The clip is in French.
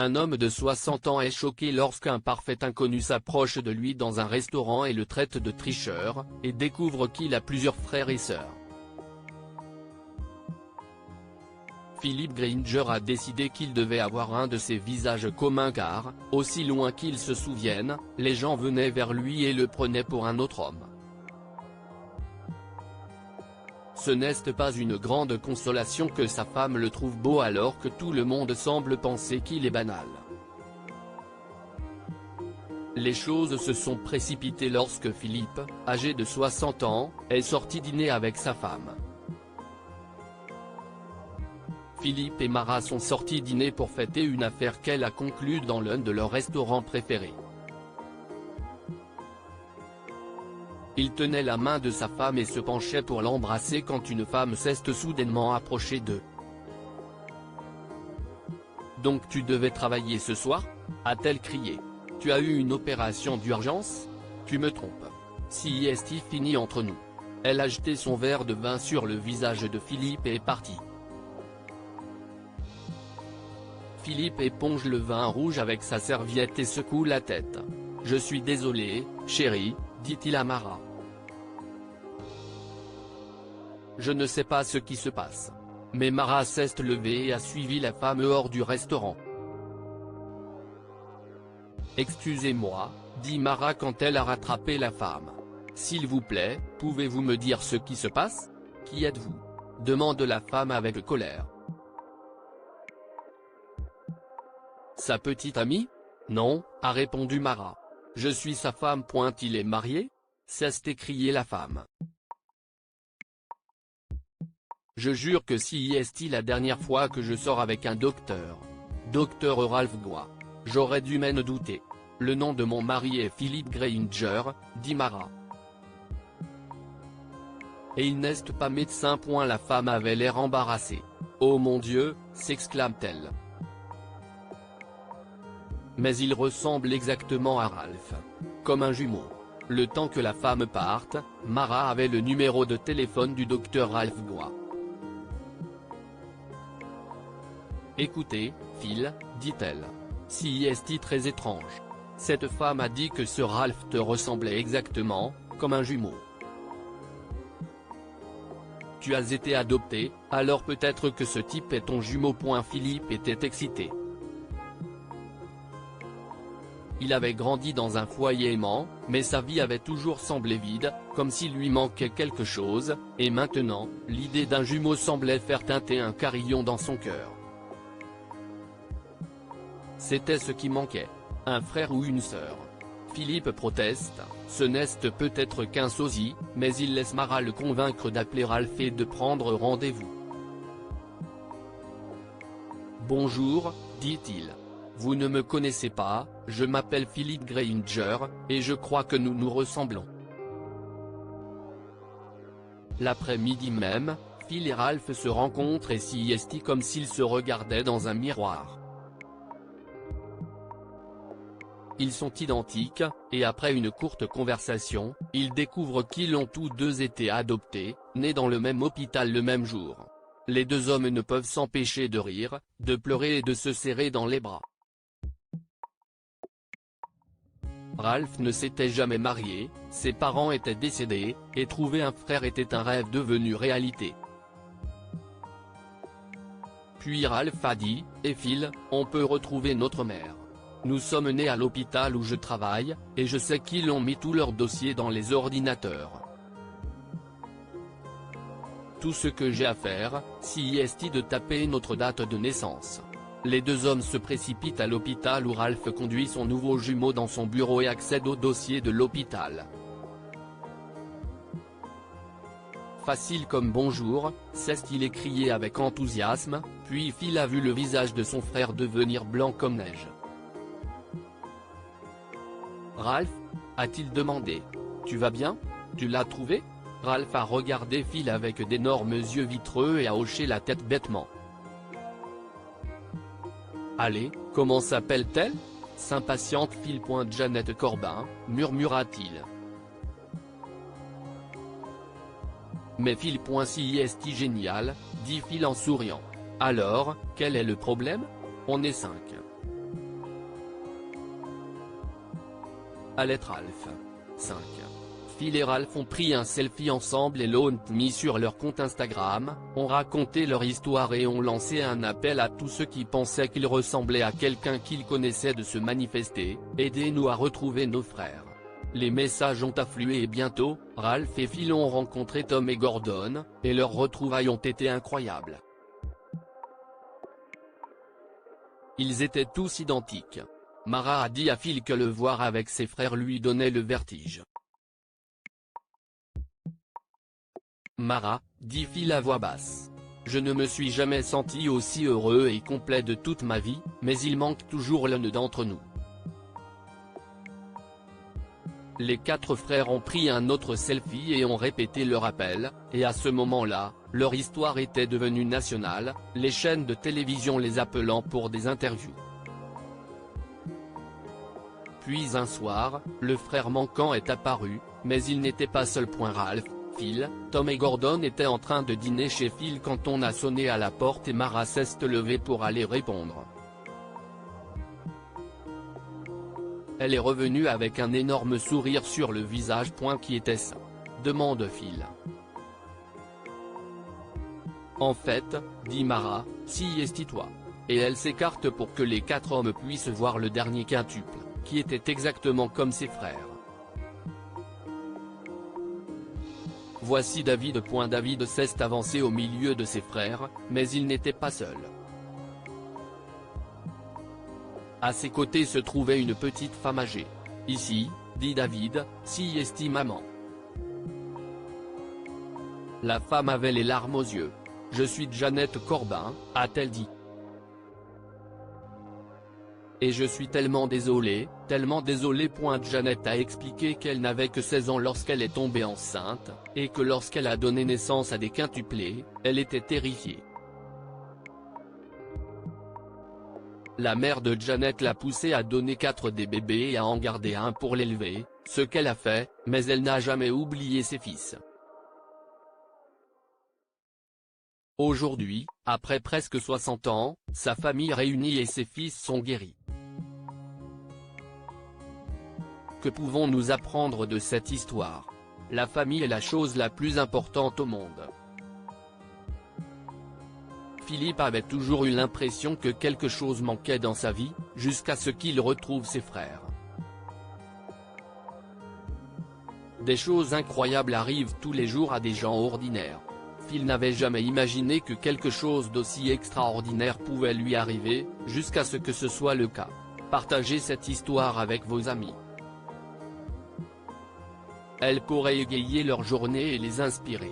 Un homme de 60 ans est choqué lorsqu'un parfait inconnu s'approche de lui dans un restaurant et le traite de tricheur, et découvre qu'il a plusieurs frères et sœurs. Philippe Grainger a décidé qu'il devait avoir un de ces visages communs car, aussi loin qu'il se souvienne, les gens venaient vers lui et le prenaient pour un autre homme. Ce n'est pas une grande consolation que sa femme le trouve beau alors que tout le monde semble penser qu'il est banal. Les choses se sont précipitées lorsque Philippe, âgé de 60 ans, est sorti dîner avec sa femme. Philippe et Mara sont sortis dîner pour fêter une affaire qu'elle a conclue dans l'un de leurs restaurants préférés. Il tenait la main de sa femme et se penchait pour l'embrasser quand une femme s'est soudainement approchée d'eux. « Donc tu devais travailler ce soir ?» a-t-elle crié. « Tu as eu une opération d'urgence ? Tu me trompes. Si est fini entre nous. » Elle a jeté son verre de vin sur le visage de Philippe et est partie. Philippe éponge le vin rouge avec sa serviette et secoue la tête. « Je suis désolé, chérie », dit-il à Mara. Je ne sais pas ce qui se passe. Mais Mara s'est levée et a suivi la femme hors du restaurant. Excusez-moi, dit Mara quand elle a rattrapé la femme. S'il vous plaît, pouvez-vous me dire ce qui se passe? Qui êtes-vous? Demande la femme avec colère. Sa petite amie? Non, a répondu Mara. Je suis sa femme. Il est marié? S'est écriée la femme. Je jure que si est la dernière fois que je sors avec un docteur. Docteur Ralph Goua. J'aurais dû m'en douter. Le nom de mon mari est Philippe Grainger, dit Mara. Et il n'est pas médecin. La femme avait l'air embarrassée. Oh mon Dieu, s'exclame-t-elle. Mais il ressemble exactement à Ralph. Comme un jumeau. Le temps que la femme parte, Mara avait le numéro de téléphone du docteur Ralph Goua. Écoutez, Phil, dit-elle. Si est très étrange. Cette femme a dit que ce Ralph te ressemblait exactement, comme un jumeau. Tu as été adopté, alors peut-être que ce type est ton jumeau. Philippe était excité. Il avait grandi dans un foyer aimant, mais sa vie avait toujours semblé vide, comme s'il lui manquait quelque chose, et maintenant, l'idée d'un jumeau semblait faire teinter un carillon dans son cœur. C'était ce qui manquait. Un frère ou une sœur. Philippe proteste, ce n'est peut-être qu'un sosie, mais il laisse Mara le convaincre d'appeler Ralph et de prendre rendez-vous. Bonjour, dit-il. Vous ne me connaissez pas, je m'appelle Philippe Grainger, et je crois que nous nous ressemblons. L'après-midi même, Phil et Ralph se rencontrent et s'y est comme s'ils se regardaient dans un miroir. Ils sont identiques, et après une courte conversation, ils découvrent qu'ils ont tous deux été adoptés, nés dans le même hôpital le même jour. Les deux hommes ne peuvent s'empêcher de rire, de pleurer et de se serrer dans les bras. Ralph ne s'était jamais marié, ses parents étaient décédés, et trouver un frère était un rêve devenu réalité. Puis Ralph a dit, « Et Phil, on peut retrouver notre mère. Nous sommes nés à l'hôpital où je travaille, et je sais qu'ils ont mis tous leurs dossiers dans les ordinateurs. Tout ce que j'ai à faire, c'est de taper notre date de naissance. » Les deux hommes se précipitent à l'hôpital où Ralph conduit son nouveau jumeau dans son bureau et accède au dossier de l'hôpital. Facile comme bonjour, s'est-il écrié avec enthousiasme, puis Phil a vu le visage de son frère devenir blanc comme neige. Ralph, a-t-il demandé. Tu vas bien? Tu l'as trouvé? Ralph a regardé Phil avec d'énormes yeux vitreux et a hoché la tête bêtement. Allez, comment s'appelle-t-elle? S'impatiente Phil. Janet Corbin, murmura-t-il. Mais Phil. Si est génial, dit Phil en souriant. Alors, quel est le problème? On est 5. Allait Ralph. 5. Phil et Ralph ont pris un selfie ensemble et l'ont mis sur leur compte Instagram, ont raconté leur histoire et ont lancé un appel à tous ceux qui pensaient qu'ils ressemblaient à quelqu'un qu'ils connaissaient de se manifester, « Aidez-nous à retrouver nos frères ». Les messages ont afflué et bientôt, Ralph et Phil ont rencontré Tom et Gordon, et leurs retrouvailles ont été incroyables. Ils étaient tous identiques. Mara a dit à Phil que le voir avec ses frères lui donnait le vertige. Mara, dit Phil à voix basse. Je ne me suis jamais senti aussi heureux et complet de toute ma vie, mais il manque toujours l'un d'entre nous. Les 4 frères ont pris un autre selfie et ont répété leur appel, et à ce moment-là, leur histoire était devenue nationale, les chaînes de télévision les appelant pour des interviews. Puis un soir, le frère manquant est apparu, mais il n'était pas seul. Ralph, Phil, Tom et Gordon étaient en train de dîner chez Phil quand on a sonné à la porte et Mara s'est levée pour aller répondre. Elle est revenue avec un énorme sourire sur le visage. Qui était-ce ? Demande Phil. En fait, dit Mara, si esti-toi. Et elle s'écarte pour que les 4 hommes puissent voir le dernier quintuple, qui était exactement comme ses frères. Voici David. David s'est avancé au milieu de ses frères, mais il n'était pas seul. À ses côtés se trouvait une petite femme âgée. Ici, dit David, si esti maman. La femme avait les larmes aux yeux. Je suis Janet Corbin, a-t-elle dit. Et je suis tellement désolée. Janet a expliqué qu'elle n'avait que 16 ans lorsqu'elle est tombée enceinte, et que lorsqu'elle a donné naissance à des quintuplés, elle était terrifiée. La mère de Janet l'a poussée à donner 4 des bébés et à en garder un pour l'élever, ce qu'elle a fait, mais elle n'a jamais oublié ses fils. Aujourd'hui, après presque 60 ans, sa famille réunie et ses fils sont guéris. Que pouvons-nous apprendre de cette histoire ? La famille est la chose la plus importante au monde. Philippe avait toujours eu l'impression que quelque chose manquait dans sa vie, jusqu'à ce qu'il retrouve ses frères. Des choses incroyables arrivent tous les jours à des gens ordinaires. Phil n'avait jamais imaginé que quelque chose d'aussi extraordinaire pouvait lui arriver, jusqu'à ce que ce soit le cas. Partagez cette histoire avec vos amis. Elle pourrait égayer leur journée et les inspirer.